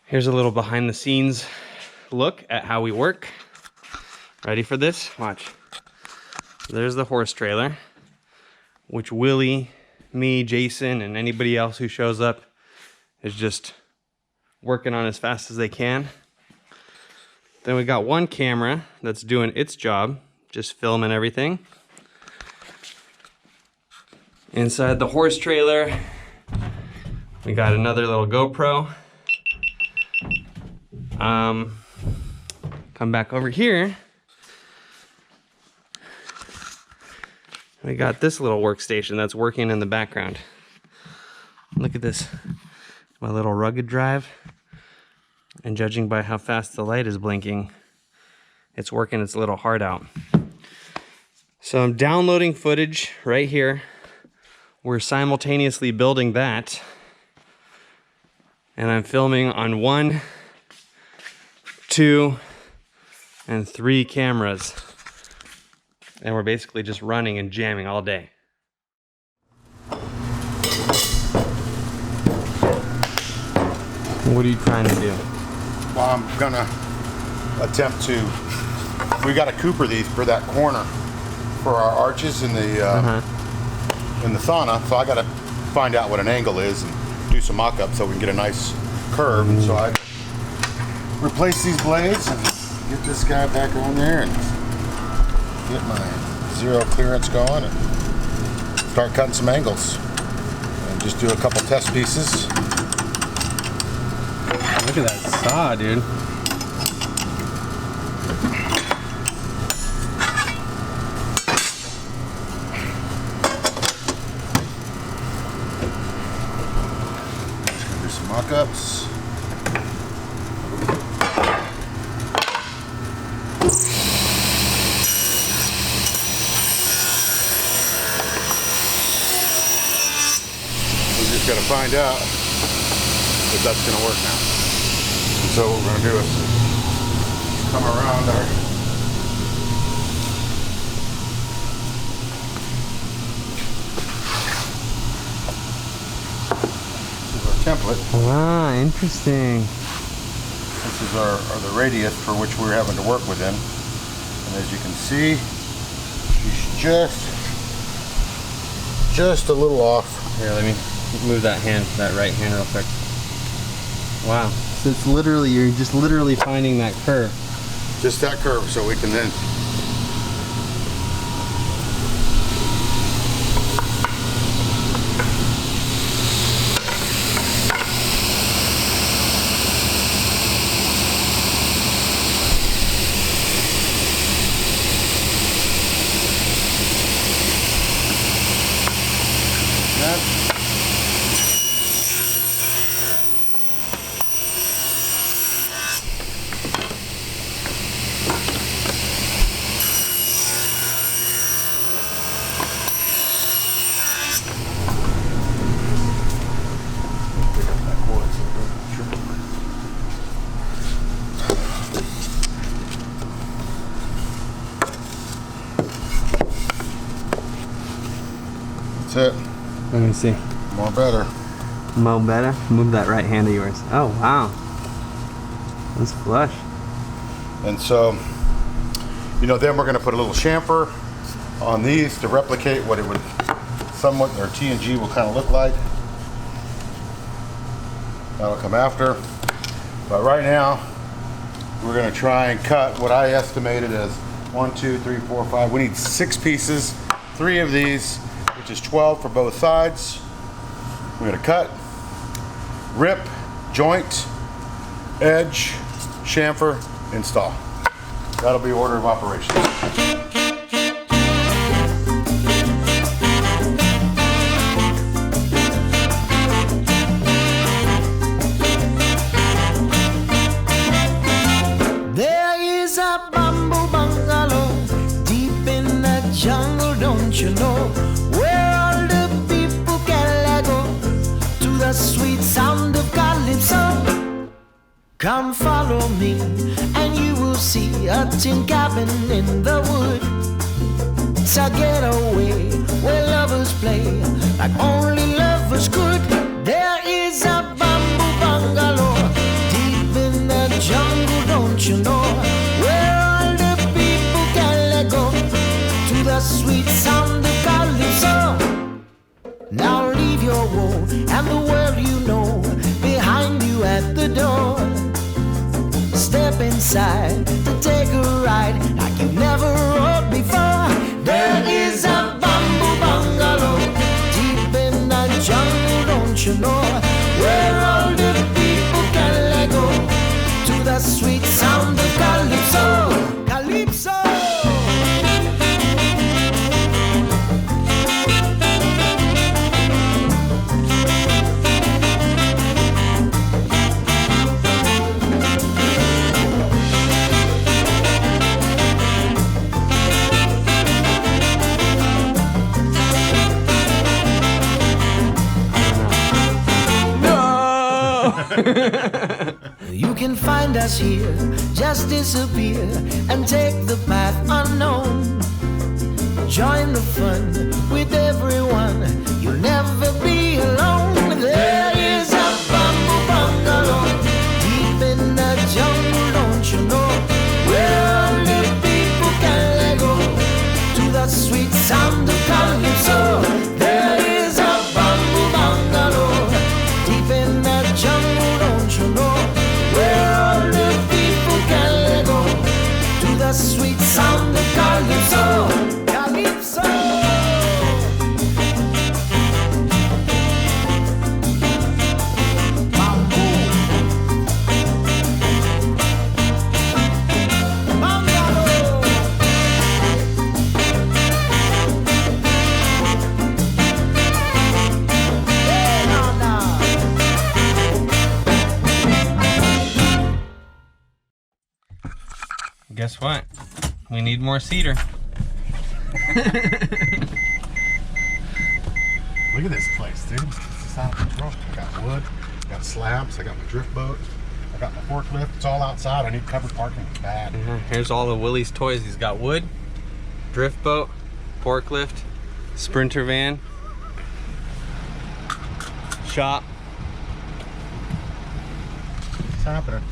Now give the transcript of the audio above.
Here's a little behind the scenes look at how we work. Ready for this? Watch. There's the horse trailer, which Willie, me, Jason, and anybody else who shows up is just working on as fast as they can. Then we got one camera that's doing its job, just filming everything. Inside the horse trailer, we got another little GoPro. Come back over here. We got this little workstation that's working in the background. Look at this, my little rugged drive. And judging by how fast the light is blinking, it's working its little heart out. So I'm downloading footage right here. We're simultaneously building that. And I'm filming on 1, 2, and 3 cameras. And we're basically just running and jamming all day. What are you trying to do? Well, I'm gonna attempt to, we gotta cooper these for that corner for our arches in the sauna. So I gotta find out what an angle is and do some mock-up so we can get a nice curve. And so I replace these blades and get this guy back on there and get my zero clearance going and start cutting some angles. And just do a couple test pieces. Look at that saw, dude. Do some mock-ups. We just got to find out if that's going to work now. So what we're going to do is come around our template. Ah, interesting. This is the radius for which we're having to work within. And as you can see, she's just a little off. Here, let me move that hand, that right hand real quick. Wow. So it's literally, you're just literally finding that curve. Just that curve so we can then it. Let me see. More better. Mo better? Move that right hand of yours. Oh, wow. That's flush. And so, you know, then we're going to put a little chamfer on these to replicate what it would somewhat, or T&G will kind of look like. That'll come after. But right now, we're going to try and cut what I estimated as 1, 2, 3, 4, 5. We need 6 pieces, 3 of these, which is 12 for both sides. We're going to cut, rip, joint, edge, chamfer, install. That'll be order of operations. There is a bamboo bungalow deep in the jungle, don't you know? Where all the people can go to the sweet sound of calypso. Come follow me and you will see a tin cabin in the wood. It's a getaway where lovers play like only lovers could. There is a bamboo bungalow deep inside to take a ride like you never rode before. There is a bamboo bungalow deep in the jungle, don't you know, where all the people can let go to the sweet sound of calypso, calypso. You can find us here, just disappear and take the path unknown. Join the fun with everyone, you'll never be alone. There is a bamboo bungalow deep in the jungle, don't you know, where all the people can let go to the sweet sound of calypso. There is a bamboo bungalow deep in the jungle, don't you know, where all the people can let go to the sweet sound of calypso, calypso. Guess what? We need more cedar. Look at this place, dude. This is out of control. I got wood, I got slabs, I got my drift boat, I got my forklift. It's all outside. I need covered parking. It's bad. Here's all of Willie's toys. He's got wood, drift boat, forklift, sprinter van, shop. What's happening?